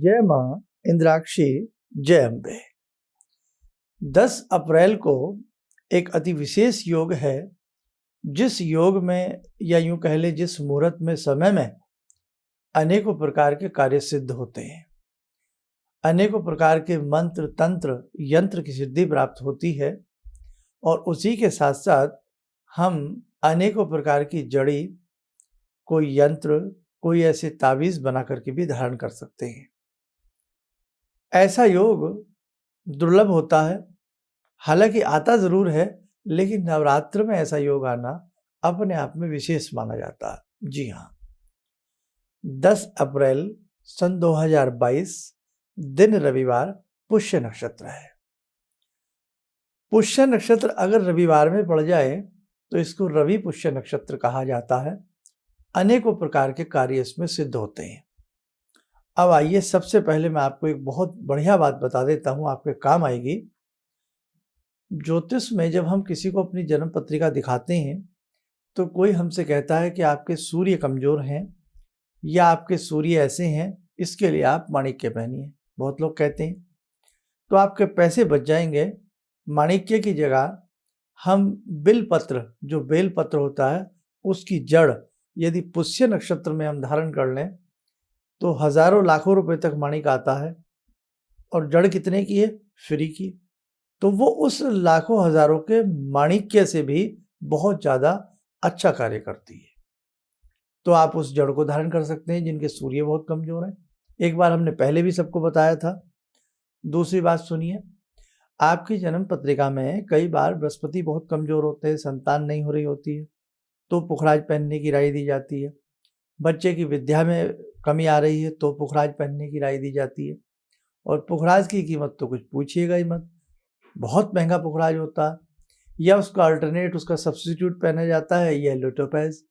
जय मां इंद्राक्षी, जय अम्बे। 10 अप्रैल को एक अति विशेष योग है, जिस योग में या यूं कह ले जिस मुहूर्त में समय में अनेकों प्रकार के कार्य सिद्ध होते हैं, अनेकों प्रकार के मंत्र तंत्र यंत्र की सिद्धि प्राप्त होती है और उसी के साथ साथ हम अनेकों प्रकार की जड़ी, कोई यंत्र, कोई ऐसे ताबीज बना करके भी धारण कर सकते हैं। ऐसा योग दुर्लभ होता है, हालांकि आता जरूर है, लेकिन नवरात्र में ऐसा योग आना अपने आप में विशेष माना जाता है। जी हाँ, 10 अप्रैल सन 2022 दिन रविवार, पुष्य नक्षत्र है। पुष्य नक्षत्र अगर रविवार में पड़ जाए तो इसको रवि पुष्य नक्षत्र कहा जाता है। अनेकों प्रकार के कार्य इसमें सिद्ध होते हैं। अब आइए, सबसे पहले मैं आपको एक बहुत बढ़िया बात बता देता हूं, आपके काम आएगी। ज्योतिष में जब हम किसी को अपनी जन्म पत्रिका दिखाते हैं तो कोई हमसे कहता है कि आपके सूर्य कमजोर हैं या आपके सूर्य ऐसे हैं, इसके लिए आप माणिक्य पहनिए। बहुत लोग कहते हैं तो आपके पैसे बच जाएंगे। माणिक्य की जगह हम बिलपत्र, जो बेलपत्र होता है, उसकी जड़ यदि पुष्य नक्षत्र में हम धारण कर लें तो हजारों लाखों रुपए तक माणिक आता है। और जड़ कितने की है? फ्री की। तो वो उस लाखों हजारों के माणिक्य से भी बहुत ज्यादा अच्छा कार्य करती है। तो आप उस जड़ को धारण कर सकते हैं जिनके सूर्य बहुत कमजोर है। एक बार हमने पहले भी सबको बताया था। दूसरी बात सुनिए, आपकी जन्म पत्रिका में कई बार बृहस्पति बहुत कमजोर होते हैं, संतान नहीं हो रही होती है, तो पुखराज पहनने की राय दी जाती है। बच्चे की विद्या में कमी आ रही है तो पुखराज पहनने की राय दी जाती है। और पुखराज की कीमत तो कुछ पूछिएगा ही मत, बहुत महंगा पुखराज होता है। या उसका अल्टरनेट, उसका सब्स्टिट्यूट पहना जाता है, येलो टोपैज।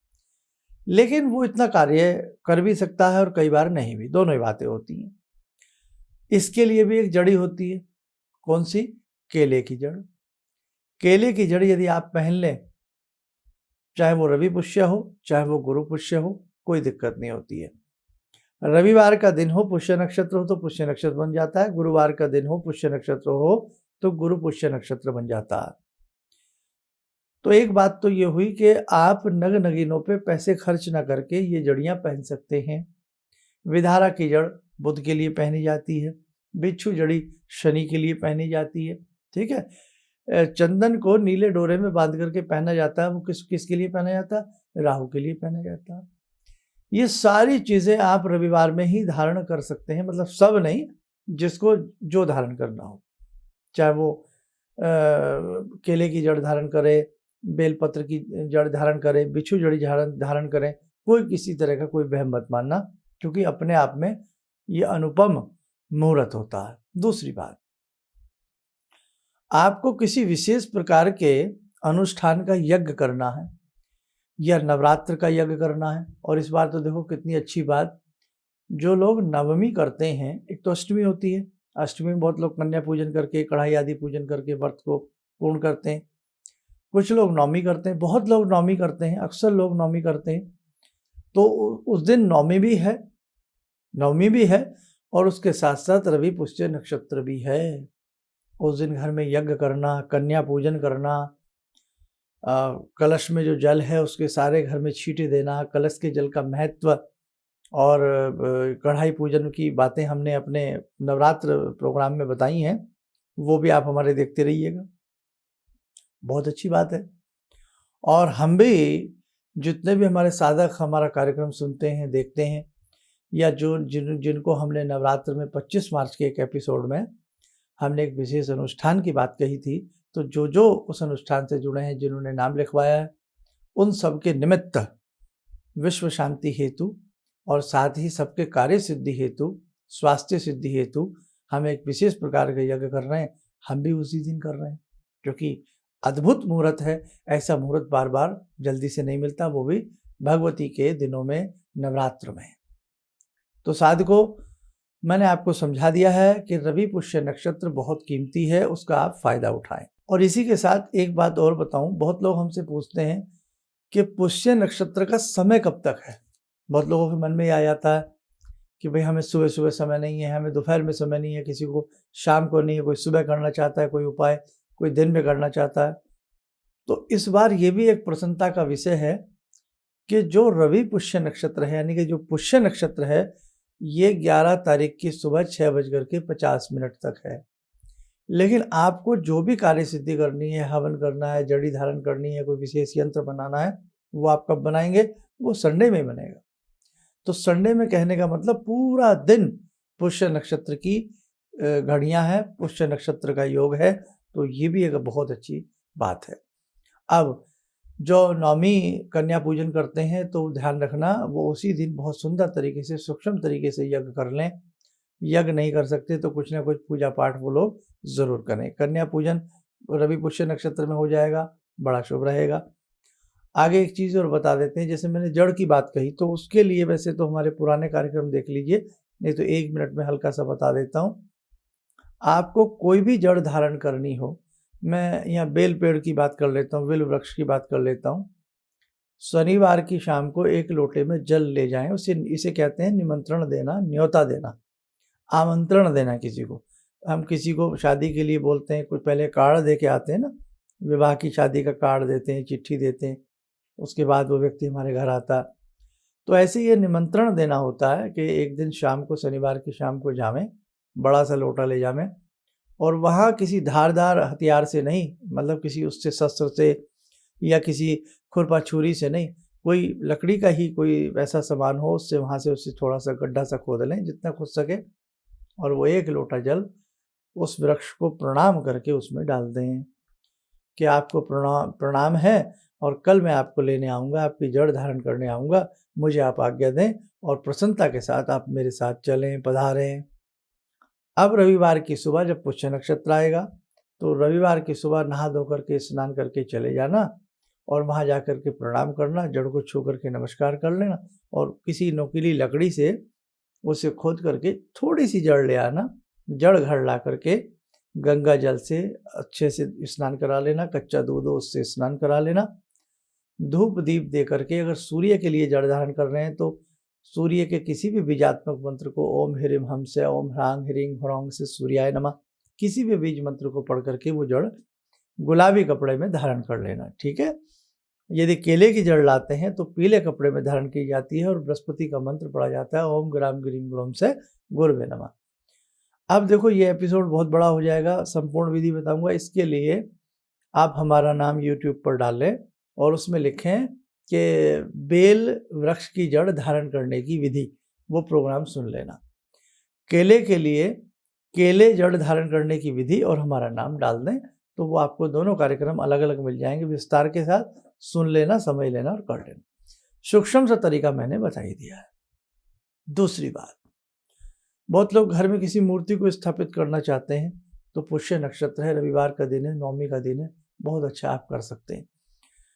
लेकिन वो इतना कार्य कर भी सकता है और कई बार नहीं भी, दोनों ही बातें होती हैं। इसके लिए भी एक जड़ी होती है। कौन सी? केले की जड़। केले की जड़ यदि आप पहन लें, चाहे वो रवि पुष्य हो चाहे वो गुरु पुष्य हो, कोई दिक्कत नहीं होती है। रविवार का दिन हो, पुष्य नक्षत्र हो तो पुष्य नक्षत्र बन जाता है। गुरुवार का दिन हो, पुष्य नक्षत्र हो तो गुरु पुष्य नक्षत्र बन जाता है। तो एक बात तो ये हुई कि आप नग नगीनों पे पैसे खर्च ना करके ये जड़ियां पहन सकते हैं। विधारा की जड़ बुध के लिए पहनी जाती है। बिच्छू जड़ी शनि के लिए पहनी जाती है। ठीक है। चंदन को नीले डोरे में बांध करके पहना जाता है। वो किसके लिए पहना जाता है? राहु के लिए पहना जाता है। ये सारी चीजें आप रविवार में ही धारण कर सकते हैं। मतलब सब नहीं, जिसको जो धारण करना हो, चाहे वो केले की जड़ धारण करे, बेलपत्र की जड़ धारण करे, बिच्छू जड़ी धारण करें, कोई किसी तरह का कोई वहम मत मानना, क्योंकि अपने आप में ये अनुपम मुहूर्त होता है। दूसरी बात, आपको किसी विशेष प्रकार के अनुष्ठान का यज्ञ करना है या नवरात्र का यज्ञ करना है। और इस बार तो देखो कितनी अच्छी बात, जो लोग नवमी करते हैं, एक तो अष्टमी होती है, अष्टमी में बहुत लोग कन्या पूजन करके, कढ़ाई आदि पूजन करके व्रत को पूर्ण करते हैं। कुछ लोग नवमी करते हैं, बहुत लोग नवमी करते हैं, अक्सर लोग नवमी करते हैं। तो उस दिन नवमी भी है और उसके साथ साथ रवि पुष्य नक्षत्र भी है। उस दिन घर में यज्ञ करना, कन्या पूजन करना, कलश में जो जल है उसके सारे घर में छींटे देना, कलश के जल का महत्व और कढ़ाई पूजन की बातें हमने अपने नवरात्र प्रोग्राम में बताई हैं, वो भी आप हमारे देखते रहिएगा। बहुत अच्छी बात है। और हम भी, जितने भी हमारे साधक हमारा कार्यक्रम सुनते हैं, देखते हैं, या जिनको हमने नवरात्र में 25 मार्च के एक एपिसोड में हमने एक विशेष अनुष्ठान की बात कही थी, तो जो उस अनुष्ठान से जुड़े हैं, जिन्होंने नाम लिखवाया है, उन सबके निमित्त विश्व शांति हेतु और साथ ही सबके कार्य सिद्धि हेतु, स्वास्थ्य सिद्धि हेतु हम एक विशेष प्रकार का यज्ञ कर रहे हैं। हम भी उसी दिन कर रहे हैं, क्योंकि अद्भुत मुहूर्त है। ऐसा मुहूर्त बार बार जल्दी से नहीं मिलता, वो भी भगवती के दिनों में, नवरात्र में। तो साधकों, मैंने आपको समझा दिया है कि रवि पुष्य नक्षत्र बहुत कीमती है, उसका आप फायदा उठाएं। और इसी के साथ एक बात और बताऊं, बहुत लोग हमसे पूछते हैं कि पुष्य नक्षत्र का समय कब तक है। बहुत लोगों के मन में आ जाता है कि भाई हमें सुबह सुबह समय नहीं है, हमें दोपहर में समय नहीं है, किसी को शाम को नहीं है, कोई सुबह करना चाहता है कोई उपाय, कोई दिन में करना चाहता है। तो इस बार ये भी एक प्रसन्नता का विषय है कि जो रवि पुष्य नक्षत्र है, यानी कि जो पुष्य नक्षत्र है, ये 11 तारीख की सुबह 6:50 तक है। लेकिन आपको जो भी कार्य सिद्धि करनी है, हवन करना है, जड़ी धारण करनी है, कोई विशेष यंत्र बनाना है, वो आप कब बनाएंगे? वो संडे में बनेगा। तो संडे में कहने का मतलब पूरा दिन पुष्य नक्षत्र की घड़ियां हैं, पुष्य नक्षत्र का योग है, तो ये भी एक बहुत अच्छी बात है। अब जो नवमी कन्या पूजन करते हैं तो ध्यान रखना, वो उसी दिन बहुत सुंदर तरीके से, सूक्ष्म तरीके से यज्ञ कर लें। यज्ञ नहीं कर सकते तो कुछ ना कुछ पूजा पाठ वो लोग जरूर करें। कन्या पूजन रवि पुष्य नक्षत्र में हो जाएगा, बड़ा शुभ रहेगा। आगे एक चीज़ और बता देते हैं, जैसे मैंने जड़ की बात कही, तो उसके लिए वैसे तो हमारे पुराने कार्यक्रम देख लीजिए, नहीं तो 1 मिनट में हल्का सा बता देता हूँ। आपको कोई भी जड़ धारण करनी हो, मैं यहाँ बेल पेड़ की बात कर लेता हूँ, बेल वृक्ष की बात कर लेता हूँ। शनिवार की शाम को 1 लोटे में जल ले जाएं, इसे कहते हैं निमंत्रण देना, न्योता देना, आमंत्रण देना किसी को। हम किसी को शादी के लिए बोलते हैं, कुछ पहले कार्ड दे के आते हैं ना, विवाह की शादी का कार्ड देते हैं, चिट्ठी देते हैं, उसके बाद वो व्यक्ति हमारे घर आता। तो ऐसे ये निमंत्रण देना होता है कि एक दिन शाम को, शनिवार की शाम को जावें, बड़ा सा लोटा ले जावें, और वहाँ किसी धारदार हथियार से नहीं, मतलब किसी उससे शस्त्र से या किसी खुरपा छुरी से नहीं, कोई लकड़ी का ही कोई वैसा सामान हो, उससे वहाँ से उससे थोड़ा सा गड्ढा सा खोद लें जितना खोद सके, और वो 1 लोटा जल उस वृक्ष को प्रणाम करके उसमें डाल दें कि आपको प्रणाम है, और कल मैं आपको लेने आऊँगा, आपकी जड़ धारण करने आऊँगा, मुझे आप आज्ञा दें और प्रसन्नता के साथ आप मेरे साथ चलें, पधारें। अब रविवार की सुबह जब पुष्य नक्षत्र आएगा, तो रविवार की सुबह नहा धो करके, स्नान करके चले जाना, और वहाँ जा कर के प्रणाम करना, जड़ को छू करके नमस्कार कर लेना, और किसी नुकीली लकड़ी से उसे खोद करके थोड़ी सी जड़ ले आना, जड़ घर ला करके गंगा जल से अच्छे से स्नान करा लेना, कच्चा दूध हो उससे स्नान करा लेना, धूप दीप दे करके, अगर सूर्य के लिए जड़ धारण कर रहे हैं तो सूर्य के किसी भी बीजात्मक मंत्र को, ओम ह्रीम हम से, ओम ह्रांग ह्रींग ह्रौंग से सूर्याय नमः, किसी भी बीज मंत्र को पढ़ करके वो जड़ गुलाबी कपड़े में धारण कर लेना, ठीक है। यदि केले की जड़ लाते हैं तो पीले कपड़े में धारण की जाती है, और बृहस्पति का मंत्र पढ़ा जाता है, ओम ग्राम गिरीम ग्रोम से गुरवे नमः। अब देखो ये एपिसोड बहुत बड़ा हो जाएगा, संपूर्ण विधि बताऊंगा। इसके लिए आप हमारा नाम यूट्यूब पर डाल लें और उसमें लिखें कि बेल वृक्ष की जड़ धारण करने की विधि, वो प्रोग्राम सुन लेना। केले के लिए केले जड़ धारण करने की विधि और हमारा नाम डाल दें, तो वो आपको दोनों कार्यक्रम अलग अलग मिल जाएंगे, विस्तार के साथ सुन लेना, समझ लेना और कर लेना। सूक्ष्म सा तरीका मैंने बता ही दिया है। दूसरी बात, बहुत लोग घर में किसी मूर्ति को स्थापित करना चाहते हैं, तो पुष्य नक्षत्र है, रविवार का दिन है, नवमी का दिन है, बहुत अच्छा आप कर सकते हैं।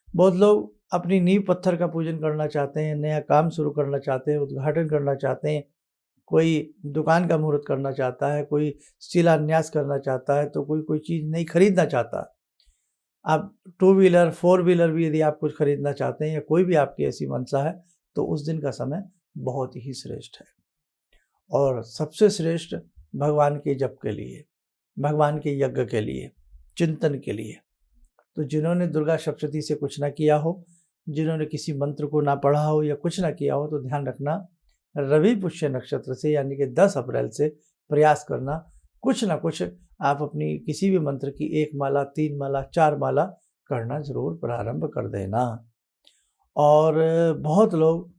बहुत लोग अपनी नींव पत्थर का पूजन करना चाहते हैं, नया काम शुरू करना चाहते हैं, उद्घाटन करना चाहते हैं, कोई दुकान का मुहूर्त करना चाहता है, कोई शिलान्यास करना चाहता है, तो कोई चीज़ नहीं खरीदना चाहता। आप 2 व्हीलर 4 व्हीलर भी यदि आप कुछ खरीदना चाहते हैं, या कोई भी आपकी ऐसी मंशा है, तो उस दिन का समय बहुत ही श्रेष्ठ है, और सबसे श्रेष्ठ भगवान के जप के लिए, भगवान के यज्ञ के लिए, चिंतन के लिए। तो जिन्होंने दुर्गा सप्तशती से कुछ ना किया हो, जिन्होंने किसी मंत्र को ना पढ़ा हो या कुछ ना किया हो, तो ध्यान रखना, रवि पुष्य नक्षत्र से यानी कि 10 अप्रैल से प्रयास करना, कुछ ना कुछ आप अपनी किसी भी मंत्र की 1 माला, 3 माला, 4 माला करना जरूर प्रारंभ कर देना। और बहुत लोग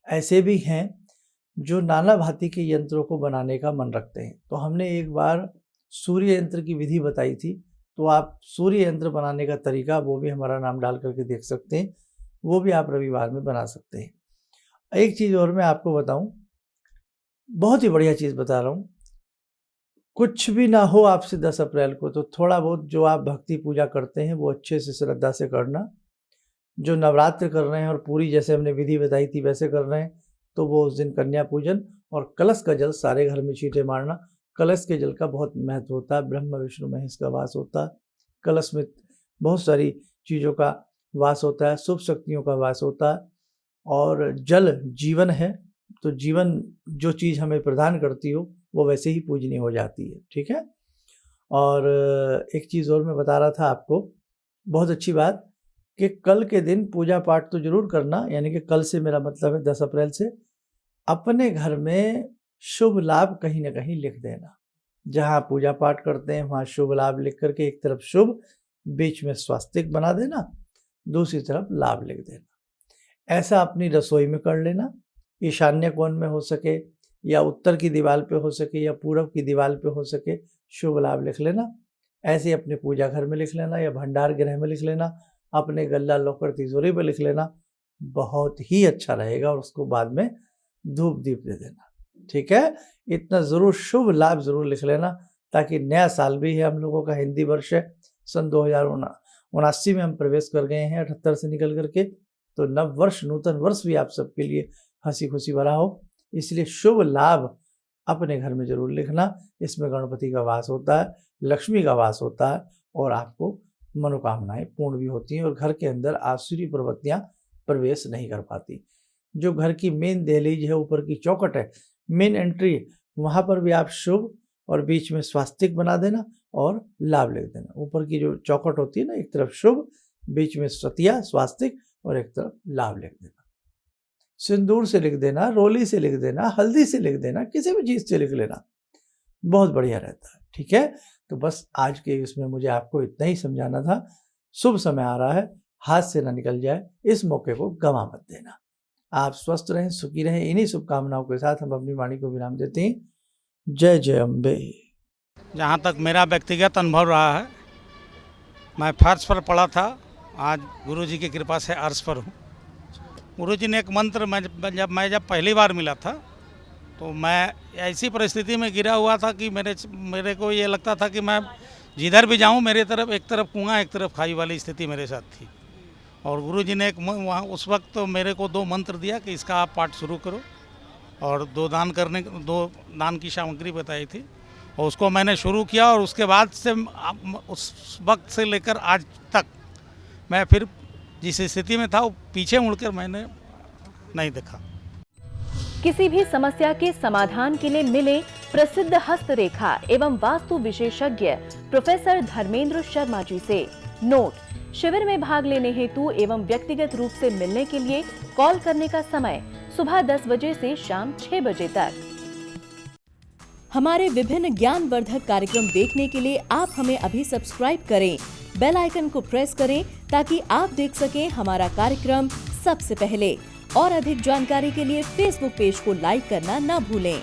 ऐसे भी हैं जो नाना भांति के यंत्रों को बनाने का मन रखते हैं। तो हमने एक बार सूर्य यंत्र की विधि बताई थी, तो आप सूर्य यंत्र बनाने का तरीका, वो भी हमारा नाम डाल करके देख सकते हैं, वो भी आप रविवार में बना सकते हैं। एक चीज़ और मैं आपको बताऊं, बहुत ही बढ़िया चीज़ बता रहा हूँ, कुछ भी ना हो आपसे 10 अप्रैल को, तो थोड़ा बहुत जो आप भक्ति पूजा करते हैं वो अच्छे से श्रद्धा से करना। जो नवरात्र कर रहे हैं और पूरी जैसे हमने विधि बताई थी वैसे कर रहे हैं, तो वो उस दिन कन्या पूजन और कलश का जल सारे घर में छींटे मारना। कलश के जल का बहुत महत्व होता है, ब्रह्मा विष्णु महेश का वास होता है, कलश में बहुत सारी चीज़ों का वास होता है, शुभ शक्तियों का वास होता है, और जल जीवन है, तो जीवन जो चीज़ हमें प्रदान करती हो वो वैसे ही पूजनीय हो जाती है। ठीक है। और एक चीज़ और मैं बता रहा था आपको, बहुत अच्छी बात, कि कल के दिन पूजा पाठ तो जरूर करना, यानी कि कल से मेरा मतलब है 10 अप्रैल से, अपने घर में शुभ लाभ कहीं ना कहीं लिख देना। जहाँ पूजा पाठ करते हैं वहाँ शुभ लाभ लिख करके एक तरफ शुभ, बीच में स्वास्तिक बना देना, दूसरी तरफ लाभ लिख देना। ऐसा अपनी रसोई में कर लेना, ईशान्य कोण में हो सके या उत्तर की दीवार पे हो सके या पूरब की दीवार पे हो सके, शुभ लाभ लिख लेना। ऐसे अपने पूजा घर में लिख लेना या भंडार गृह में लिख लेना, अपने गल्ला लॉकर तिजोरी पे लिख लेना, बहुत ही अच्छा रहेगा। और उसको बाद में धूप दीप दे देना। ठीक है, इतना ज़रूर शुभ लाभ ज़रूर लिख लेना, ताकि नया साल भी है हम लोगों का, हिंदी वर्ष है, सन 2079 में हम प्रवेश कर गए हैं 78 से निकल करके। तो नव वर्ष, नूतन वर्ष भी आप सबके लिए हंसी खुशी भरा हो, इसलिए शुभ लाभ अपने घर में जरूर लिखना। इसमें गणपति का वास होता है, लक्ष्मी का वास होता है, और आपको मनोकामनाएं पूर्ण भी होती हैं, और घर के अंदर आसुरी प्रवृत्तियां प्रवेश नहीं कर पाती। जो घर की मेन दहलीज है, ऊपर की चौखट है, मेन एंट्री, वहाँ पर भी आप शुभ और बीच में स्वास्तिक बना देना और लाभ लिख देना। ऊपर की जो चौखट होती है ना, एक तरफ शुभ, बीच में सतिया स्वास्तिक और एक तरफ लाभ लिख देना। सिंदूर से लिख देना, रोली से लिख देना, हल्दी से लिख देना, किसी भी चीज़ से लिख लेना, बहुत बढ़िया रहता है। ठीक है, तो बस आज के इसमें मुझे आपको इतना ही समझाना था। शुभ समय आ रहा है, हाथ से ना निकल जाए, इस मौके को गंवा मत देना। आप स्वस्थ रहें, सुखी रहें, इन्हीं शुभकामनाओं के साथ हम अपनी वाणी को विराम देते हैं। जय जय अम्बे। जहाँ तक मेरा व्यक्तिगत अनुभव रहा है, मैं फर्श पर पड़ा था, आज गुरुजी की कृपा से अर्श पर हूँ। गुरुजी ने एक मंत्र, जब पहली बार मिला था तो मैं ऐसी परिस्थिति में गिरा हुआ था कि मेरे को ये लगता था कि मैं जिधर भी जाऊँ मेरे तरफ, एक तरफ कुआं एक तरफ खाई वाली स्थिति मेरे साथ थी। और गुरुजी ने वहाँ उस वक्त तो मेरे को 2 मंत्र दिया कि इसका आप पाठ शुरू करो, और 2 दान की सामग्री बताई थी, और उसको मैंने शुरू किया। और उसके बाद से उस वक्त से लेकर आज तक मैं फिर जिस स्थिति में था वो पीछे मुड़कर मैंने नहीं देखा। किसी भी समस्या के समाधान के लिए मिले प्रसिद्ध हस्तरेखा एवं वास्तु विशेषज्ञ प्रोफेसर धर्मेंद्र शर्मा जी से। नोट: शिविर में भाग लेने हेतु एवं व्यक्तिगत रूप से मिलने के लिए कॉल करने का समय सुबह 10 बजे से शाम 6 बजे तक। हमारे विभिन्न ज्ञानवर्धक कार्यक्रम देखने के लिए आप हमें अभी सब्सक्राइब करें, बेल आइकन को प्रेस करें ताकि आप देख सकें हमारा कार्यक्रम सबसे पहले। और अधिक जानकारी के लिए फेसबुक पेज को लाइक करना न भूलें।